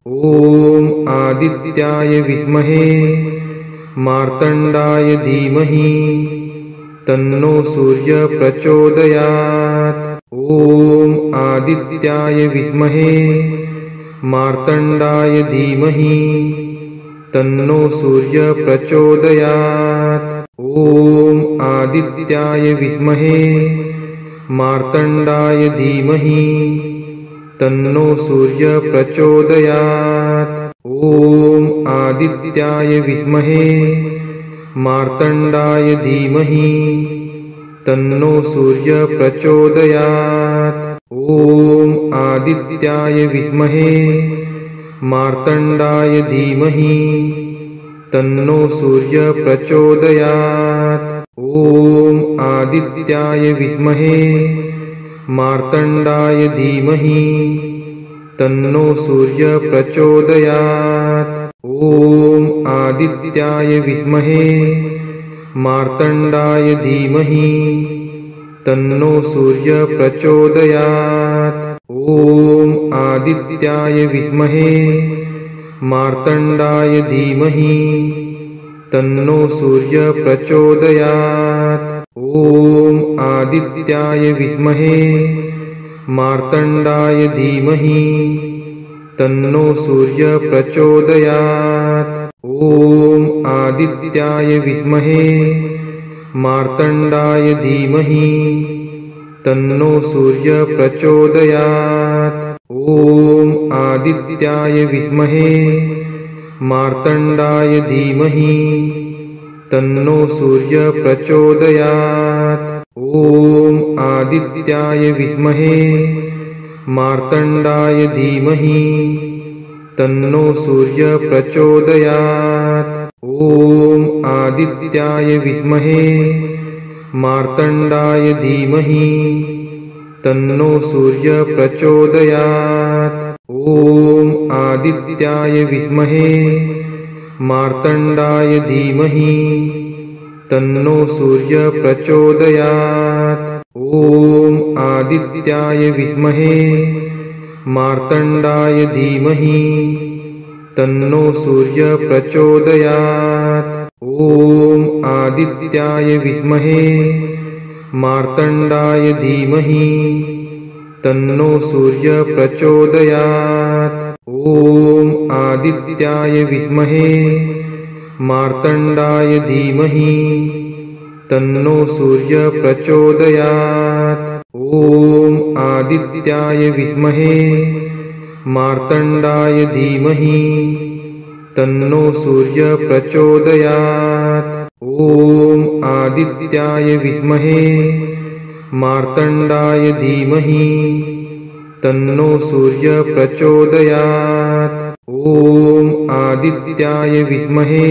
ॐ आदित्याय विद्महे मार्तण्डाय धीमहि तन्नो सूर्य प्रचोदयात्। ॐ आदित्याय विद्महे मार्तण्डाय धीमहि तन्नो सूर्य प्रचोदयात्। ॐ आदित्याय विद्महे मार्तण्डाय धीमहि तन्नो सूर्य प्रचोदयात्। ॐ आदित्याय विद्महे मार्तण्डाय धीमहि तन्नो सूर्य प्रचोदयात्। ॐ आदित्याय विद्महे मार्तण्डाय धीमहि तन्नो सूर्य प्रचोदयात्। ॐ आदित्याय विद्महे मार्तण्डाय धीमहि तन्नो सूर्य प्रचोदयात्। ॐ आदित्याय विद्महे मार्तण्डाय धीमहि तन्नो सूर्य प्रचोदयात्। ॐ आदित्याय विद्महे मार्तण्डाय धीमहि तन्नो सूर्य प्रचोदयात्। ॐ आदित्याय विद्महे मार्तण्डाय धीमहि तन्नो सूर्य प्रचोदयात्। ॐ आदित्याय विद्महे मार्तण्डाय धीमहि तन्नो सूर्य प्रचोदयात्। ॐ आदित्याय विद्महे मार्तण्डाय धीमहि तन्नो सूर्य प्रचोदयात्। ॐ आदित्याय विद्महे मार्तण्डाय धीमहि तन्नो सूर्य प्रचोदयात्। ॐ आदित्याय विद्महे मार्तण्डाय धीमहि तन्नो सूर्य प्रचोदयात्। ॐ आदित्याय विद्महे मार्तण्डाय धीमहि तन्नो सूर्य प्रचोदयात्। ॐ आदित्याय विद्महे मार्तण्डाय धीमहि तन्नो सूर्य प्रचोदयात्। ॐ आदित्याय विद्महे मार्तण्डाय धीमहि तन्नो सूर्य प्रचोदयात्। ॐ आदित्याय विद्महे मार्तण्डाय धीमहि तन्नो सूर्य प्रचोदयात्। ॐ आदित्याय विद्महे मार्तण्डाय धीमहि तन्नो सूर्य प्रचोदयात्। ॐ आदित्याय विद्महे मार्तण्डाय धीमहि तन्नो सूर्य प्रचोदयात्। ॐ आदित्याय विद्महे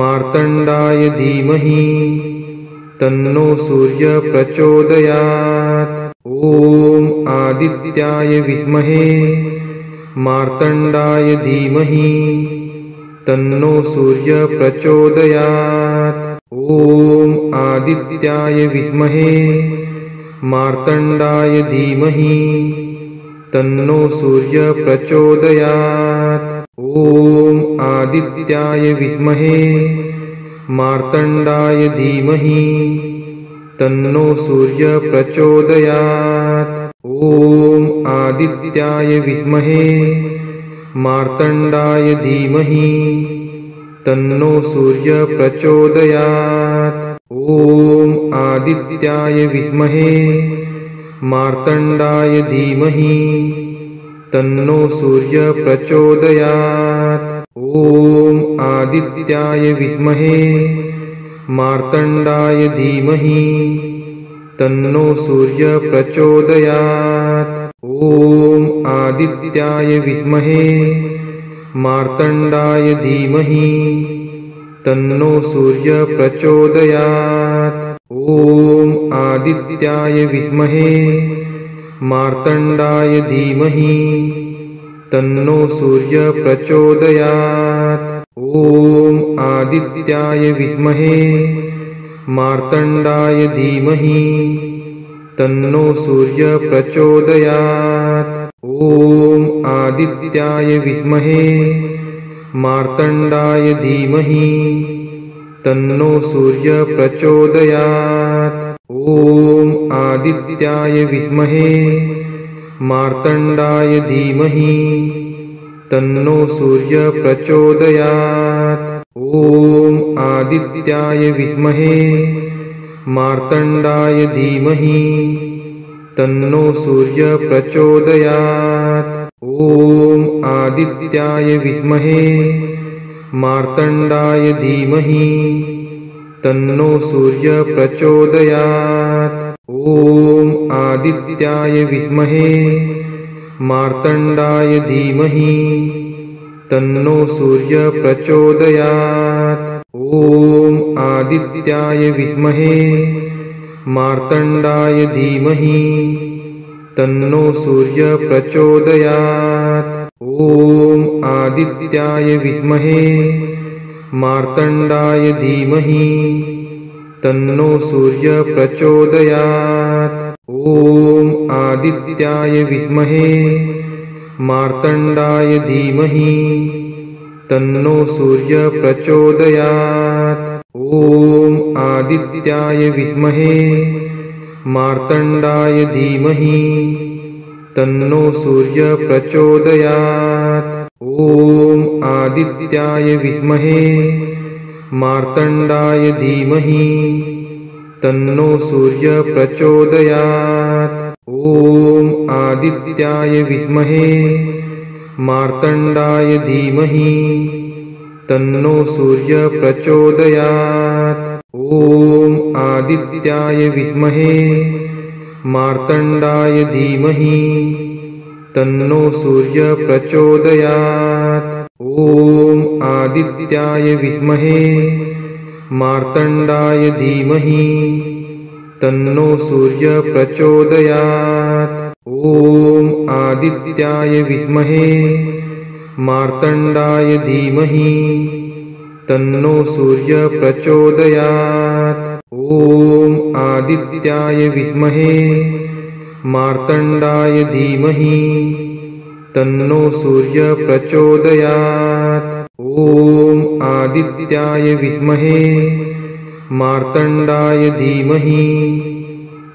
मार्तण्डाय धीमहि तन्नो सूर्य प्रचोदयात्। ॐ आदित्याय विद्महे मार्तण्डाय धीमहि तन्नो सूर्य प्रचोदयात्। ॐ आदित्याय विद्महे मार्तण्डाय धीमहि तन्नो सूर्य प्रचोदयात्। ॐ आदित्याय विद्महे मार्तण्डाय धीमहि तन्नो सूर्य प्रचोदयात्। ॐ आदित्याय विद्महे मार्तण्डाय धीमहि तन्नो सूर्य प्रचोदयात्। ॐ आदित्याय विद्महे मार्तण्डाय धीमहि तन्नो सूर्य प्रचोदयात्। ॐ आदित्याय विद्महे मार्तण्डाय धीमहि तन्नो सूर्य प्रचोदयात्। ॐ आदित्याय विद्महे मार्तण्डाय धीमहि तन्नो सूर्य प्रचोदयात्। ॐ आदित्याय विद्महे मार्तण्डाय धीमहि तन्नो सूर्य प्रचोदयात्। ॐ आदित्याय विद्महे मार्तण्डाय धीमहि तन्नो सूर्य प्रचोदयात्। ॐ आदित्याय विद्महे मार्तण्डाय धीमहि तन्नो सूर्यः प्रचोदयात्। ॐ आदित्याय विद्महे मार्तण्डाय धीमहि तन्नो सूर्यः प्रचोदयात्। ॐ आदित्याय विद्महे मार्तण्डाय धीमहि तन्नो सूर्यः प्रचोदयात्। ॐ आदित्याय विद्महे मार्तण्डाय धीमहि तन्नो सूर्यः प्रचोदयात्। ॐ आदित्याय विद्महे मार्तण्डाय धीमहि तन्नो सूर्यः प्रचोदयात्। ॐ आदित्याय विद्महे मार्तण्डाय धीमहि तन्नो सूर्यः प्रचोदयात्। ॐ आदित्याय विद्महे मार्तण्डाय धीमहि तन्नो सूर्यः प्रचोदयात्। ॐ आदित्याय विद्महे मार्तण्डाय धीमहि तन्नो सूर्यः प्रचोदयात्। ॐ आदित्याय विद्महे मार्तण्डाय धीमहि तन्नो सूर्यः प्रचोदयात्। ॐ आदित्याय विद्महे मार्तण्डाय धीमहि तन्नो सूर्यः प्रचोदयात्। ॐ आदित्याय विद्महे मार्तण्डाय धीमहि तन्नो सूर्यः प्रचोदयात्। ॐ आदित्याय विद्महे मार्तण्डाय धीमहि तन्नो सूर्यः प्रचोदयात्। ॐ आदित्याय विद्महे मार्तण्डाय धीमहि तन्नो सूर्यः प्रचोदयात्। ॐ आदित्याय विद्महे मार्तण्डाय धीमहि तन्नो सूर्यः प्रचोदयात्। ॐ आदित्याय विद्महे मार्तण्डाय धीमहि तन्नो सूर्यः प्रचोदयात्। ॐ आदित्याय विद्महे मार्तण्डाय धीमहि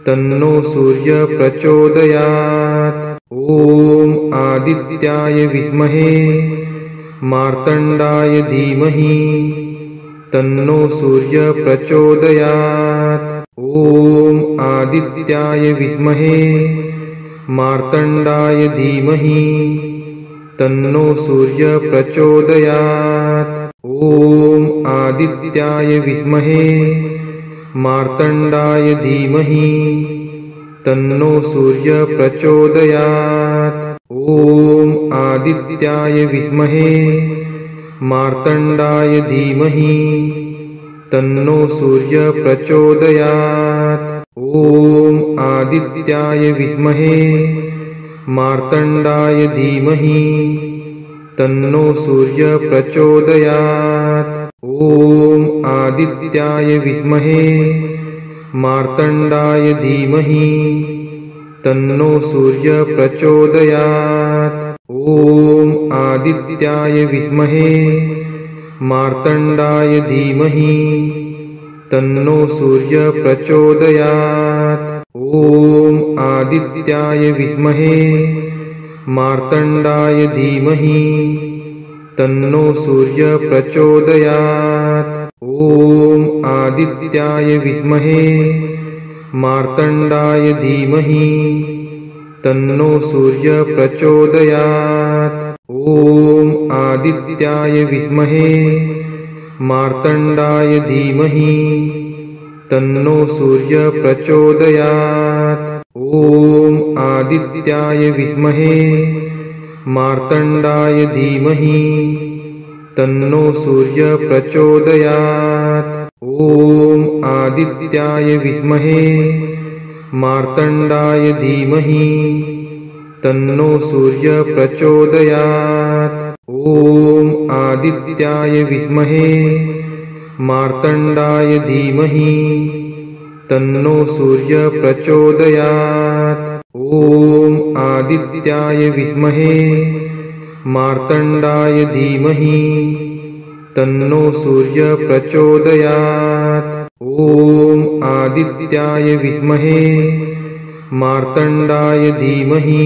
तन्नो सूर्यः प्रचोदयात्। ॐ आदित्याय विद्महे मार्तण्डाय धीमहि तन्नो सूर्यः प्रचोदयात्। ॐ आदित्याय विद्महे मार्तण्डाय धीमहि तन्नो सूर्यः प्रचोदयात्। ॐ आदित्याय विद्महे मार्तण्डाय धीमहि तन्नो सूर्यः प्रचोदयात्। ॐ आदित्याय विद्महे मार्तण्डाय धीमहि तन्नो सूर्यः प्रचोदयात्। ॐ आदित्याय विद्महे मार्तण्डाय धीमहि तन्नो सूर्यः प्रचोदयात्। ॐ आदित्याय विद्महे मार्तण्डाय धीमहि तन्नो सूर्यः प्रचोदयात्। ॐ आदित्याय विद्महे मार्तण्डाय धीमहि तन्नो सूर्यः प्रचोदयात्। ॐ आदित्याय विद्महे मार्तण्डाय धीमहि तन्नो सूर्यः प्रचोदयात्। ॐ आदित्याय विद्महे मार्तण्डाय धीमहि तन्नो सूर्यः प्रचोदयात्। ॐ आदित्याय विद्महे मार्तण्डाय धीमहि तन्नो सूर्यः प्रचोदयात्। ॐ आदित्याय विद्महे मार्तण्डाय धीमहि तन्नो सूर्यः प्रचोदयात्। ॐ आदित्याय विद्महे मार्तण्डाय धीमहि तन्नो सूर्यः प्रचोदयात्। ॐ आदित्याय विद्महे मार्तण्डाय धीमहि तन्नो सूर्यः प्रचोदयात्। ॐ आदित्याय विद्महे मार्तण्डाय धीमहि तन्नो सूर्यः प्रचोदयात्। ॐ आदित्याय विद्महे मार्तण्डाय धीमहि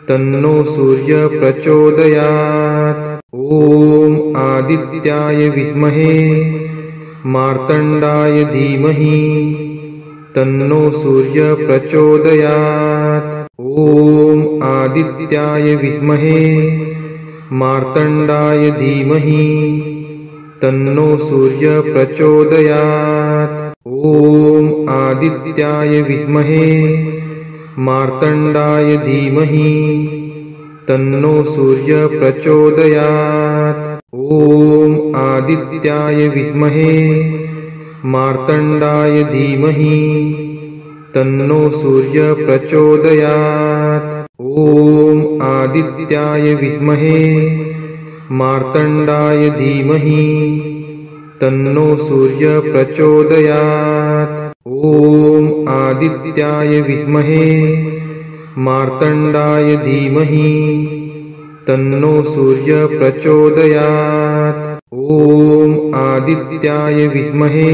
तन्नो सूर्यः प्रचोदयात्। ॐ आदित्याय विद्महे मार्तण्डाय धीमहि तन्नो सूर्यः प्रचोदयात्। ॐ आदित्याय विद्महे मार्तण्डाय धीमहि तन्नो सूर्यः प्रचोदयात्। ॐ आदित्याय विद्महे मार्तण्डाय धीमहि तन्नो सूर्यः प्रचोदयात्। ॐ आदित्याय विद्महे मार्तण्डाय धीमहि तन्नो सूर्यः प्रचोदयात्। ॐ आदित्याय विद्महे मार्तण्डाय धीमहि तन्नो सूर्यः प्रचोदयात्। ॐ आदित्याय विद्महे मार्तण्डाय धीमहि तन्नो सूर्यः प्रचोदयात्। ॐ आदित्याय विद्महे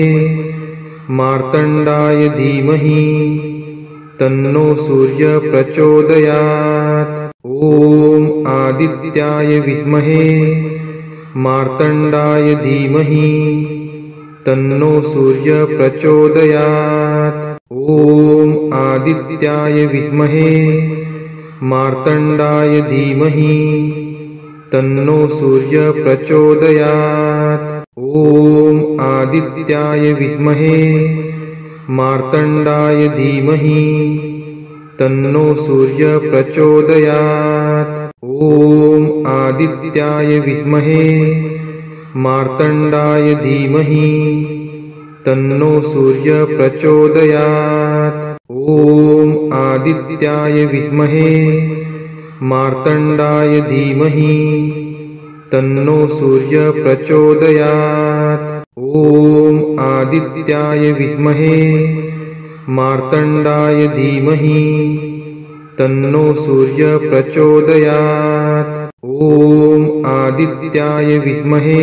मार्तण्डाय धीमहि तन्नो सूर्यः प्रचोदयात्। ॐ आदित्याय विद्महे मार्तण्डाय धीमहि तन्नो सूर्यः प्रचोदयात्। ॐ आदित्याय विद्महे मार्तण्डाय धीमहि तन्नो सूर्यः प्रचोदयात्। ॐ आदित्याय विद्महे मार्तण्डाय धीमहि तन्नो सूर्यः प्रचोदयात्। ॐ आदित्याय विद्महे मार्तण्डाय धीमहि तन्नो सूर्यः प्रचोदयात्। ॐ आदित्याय विद्महे मार्तण्डाय धीमहि तन्नो सूर्यः प्रचोदयात्। ॐ आदित्याय विद्महे मार्तण्डाय धीमहि तन्नो सूर्यः प्रचोदयात्। ॐ आदित्याय विद्महे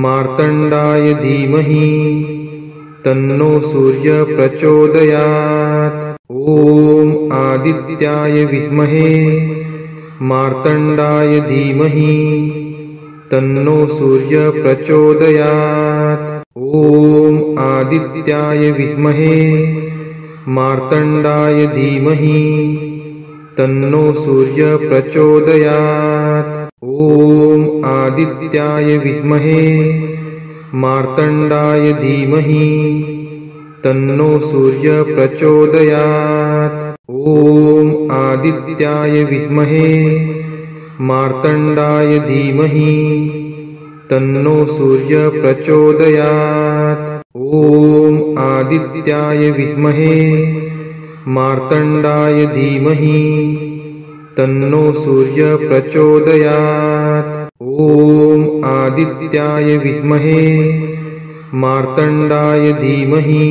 मार्तण्डाय धीमहि तन्नो सूर्यः प्रचोदयात्। ॐ आदित्याय विद्महे मार्तण्डाय धीमहि तन्नो सूर्यः प्रचोदयात्। ॐ आदित्याय विद्महे मार्तण्डाय धीमहि तन्नो सूर्यः प्रचोदयात्। ॐ आदित्याय विद्महे मार्तण्डाय धीमहि तन्नो सूर्यः प्रचोदयात्। ॐ आदित्याय विद्महे मार्तण्डाय धीमहि तन्नो सूर्यः प्रचोदयात्। ॐ आदित्याय विद्महे मार्तण्डाय धीमहि तन्नो सूर्यः प्रचोदयात्। ॐ आदित्याय विद्महे मार्तण्डाय धीमहि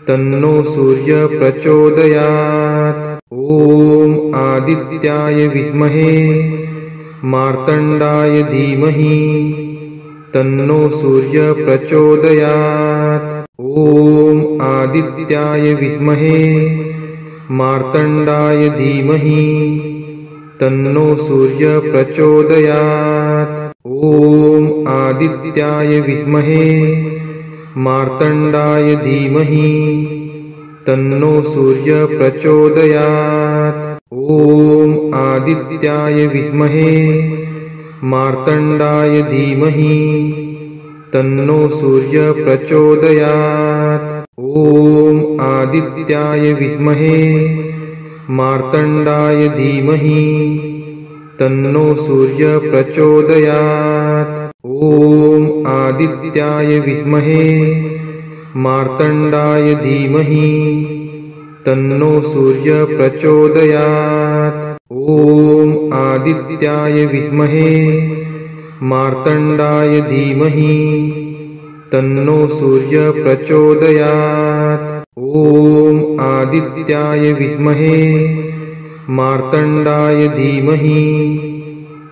तन्नो सूर्यः प्रचोदयात्। ॐ आदित्याय विद्महे मार्तण्डाय धीमहि तन्नो सूर्यः प्रचोदयात्। ॐ आदित्याय विद्महे मार्तण्डाय धीमहि तन्नो सूर्यः प्रचोदयात्। ॐ आदित्याय विद्महे मार्तण्डाय धीमहि तन्नो सूर्यः प्रचोदयात्। ॐ आदित्याय विद्महे मार्तण्डाय धीमहि तन्नो सूर्यः प्रचोदयात्। ॐ आदित्याय विद्महे मार्तण्डाय धीमहि तन्नो सूर्यः प्रचोदयात्। ॐ आदित्याय विद्महे मार्तण्डाय धीमहि तन्नो सूर्यः प्रचोदयात्। ॐ आदित्याय विद्महे मार्तण्डाय धीमहि तन्नो सूर्यः प्रचोदयात्। ॐ आदित्याय विद्महे मार्तण्डाय धीमहि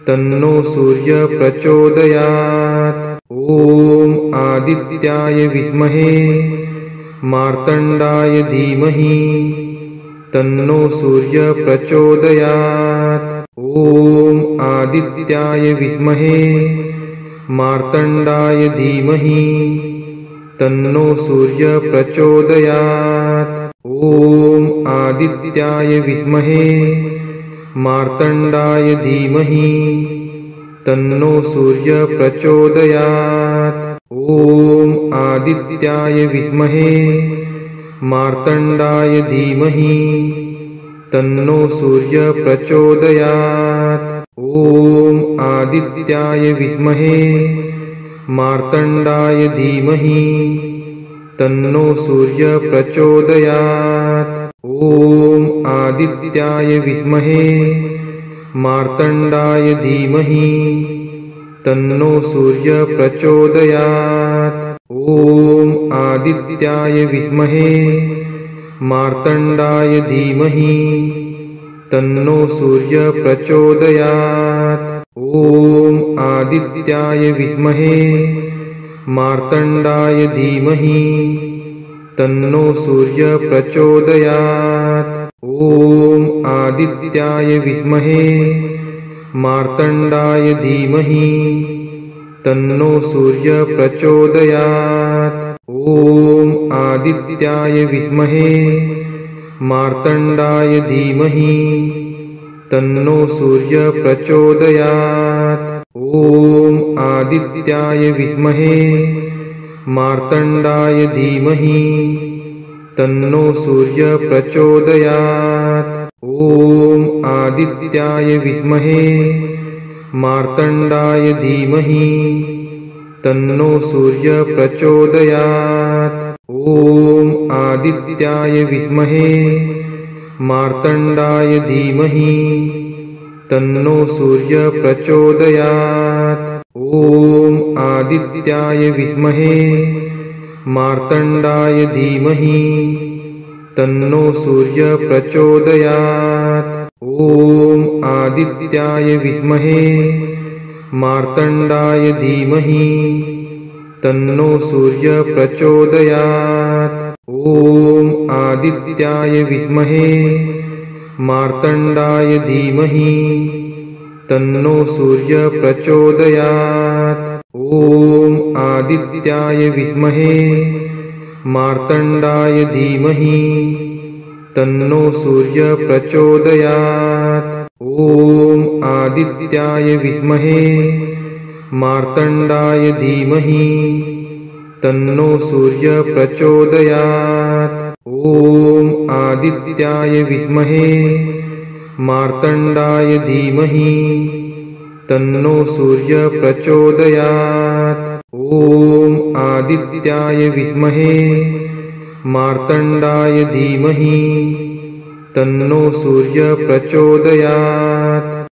तन्नो सूर्यः प्रचोदयात्। ॐ आदित्याय विद्महे मार्तण्डाय धीमहि तन्नो सूर्यः प्रचोदयात्। ॐ आदित्याय विद्महे मार्तण्डाय धीमहि तन्नो सूर्यः प्रचोदयात्। ॐ आदित्याय विद्महे मार्तण्डाय धीमहि तन्नो सूर्यः प्रचोदयात्। ॐ आदित्याय विद्महे मार्तण्डाय धीमहि तन्नो सूर्यः प्रचोदयात्। ॐ आदित्याय विद्महे मार्तण्डाय धीमहि तन्नो सूर्यः प्रचोदयात्। ॐ आदित्याय विद्महे मार्तण्डाय धीमहि तन्नो सूर्यः प्रचोदयात्। ॐ आदित्याय विद्महे मार्तण्डाय धीमहि तन्नो सूर्यः प्रचोदयात्। ॐ आदित्याय विद्महे मार्तण्डाय धीमहि तन्नो सूर्यः प्रचोदयात्। ॐ आदित्याय विद्महे मार्तण्डाय धीमहि तन्नो सूर्यः प्रचोदयात्। ॐ आदित्याय विद्महे मार्तण्डाय धीमहि तन्नो सूर्यः प्रचोदयात्। ॐ आदित्याय विद्महे मार्तण्डाय धीमहि तन्नो सूर्यः प्रचोदयात्। ॐ आदित्याय विद्महे मार्तण्डाय धीमहि तन्नो सूर्यः प्रचोदयात्। ॐ आदित्याय विद्महे मार्तण्डाय धीमहि तन्नो सूर्यः प्रचोदयात्। ॐ आदित्याय विद्महे मार्तण्डाय धीमहि तन्नो सूर्यः प्रचोदयात्। ॐ आदित्याय विद्महे मार्तण्डाय धीमहि तन्नो सूर्यः प्रचोदयात्। ॐ आदित्याय विद्महे मार्तण्डाय धीमहि तन्नो सूर्यः प्रचोदयात्। ॐ आदित्याय विद्महे मार्तण्डाय धीमहि तन्नो सूर्यः प्रचोदयात्। ॐ आदित्याय विद्महे मार्तण्डाय धीमहि तन्नो सूर्यः प्रचोदयात्। ॐ आदित्याय विद्महे मार्तण्डाय धीमहि तन्नो सूर्यः प्रचोदयात्। ॐ आदित्याय विद्महे मार्तण्डाय धीमहि तन्नो सूर्यः प्रचोदयात्।